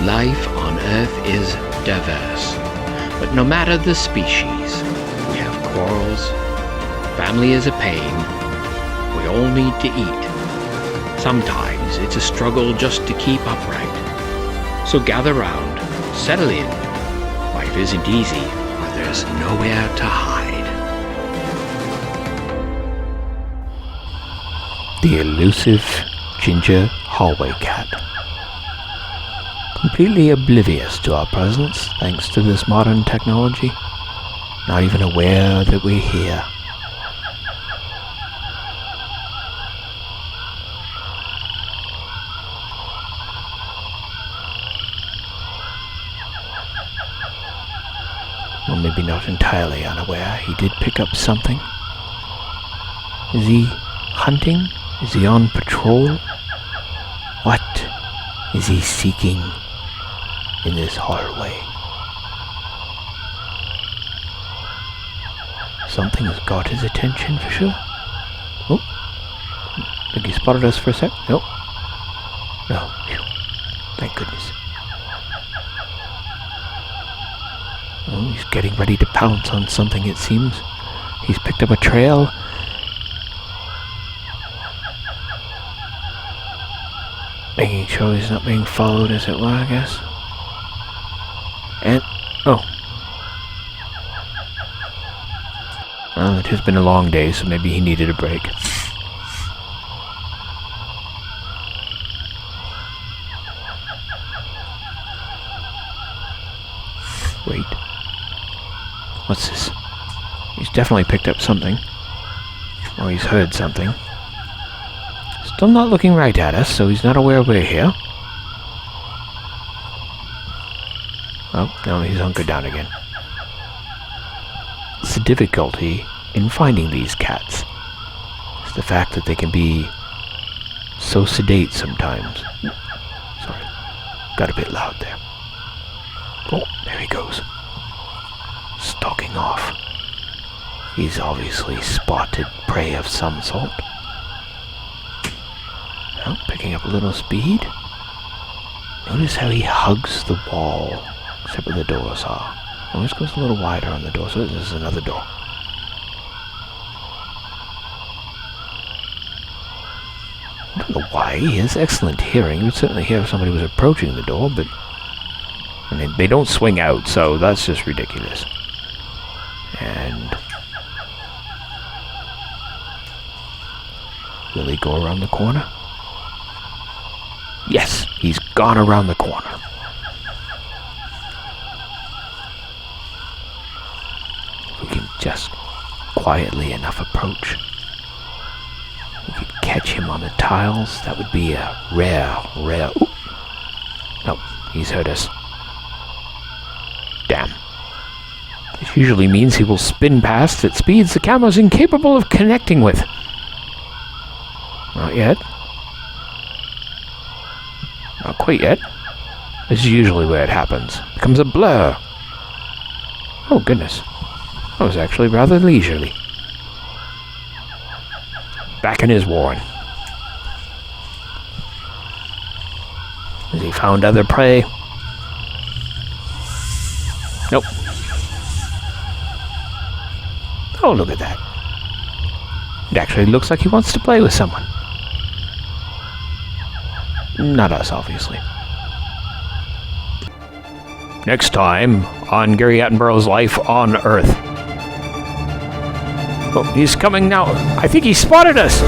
Life on Earth is diverse, but no matter the species, we have quarrels, family is a pain, we all need to eat. Sometimes it's a struggle just to keep upright. So gather round, settle in. Life isn't easy, but there's nowhere to hide. The elusive ginger hallway cat. Completely oblivious to our presence thanks to this modern technology, not even aware that we're here. Well, maybe not entirely unaware. He did pick up something. Is he hunting? Is he on patrol? What is he seeking in this hallway? Something has got his attention for sure. Oh, think he spotted us for a sec. Nope. No. Phew. Thank goodness. Oh, he's getting ready to pounce on something, it seems. He's picked up a trail. Making sure he's not being followed, as it were, I guess. And, oh. Well, it has been a long day, so maybe he needed a break. Wait. What's this? He's definitely picked up something. Or he's heard something. Still not looking right at us, so he's not aware we're here. Oh, no, he's hunkered down again. It's the difficulty in finding these cats. It's the fact that they can be so sedate sometimes. Sorry, got a bit loud there. Oh, there he goes. Stalking off. He's obviously spotted prey of some sort. Oh, picking up a little speed. Notice how he hugs the wall, except where the doors are. Always goes a little wider on the door, so this is another door. I don't know why. He has excellent hearing. You would certainly hear if somebody was approaching the door, but I mean, they don't swing out, so that's just ridiculous. And will he go around the corner? Yes, he's gone around the corner. If we can just quietly enough approach, we could catch him on the tiles. That would be a rare... Ooh. Nope, he's heard us. Damn. This usually means he will spin past at speeds the camera's incapable of connecting with. Not yet. Not quite yet. This is usually where it happens. It becomes a blur. Oh, goodness. That was actually rather leisurely. Back in his warren. Has he found other prey? Nope. Oh, look at that. It actually looks like he wants to play with someone. Not us, obviously. Next time on Gary Attenborough's Life on Earth. Oh, he's coming now. I think he spotted us.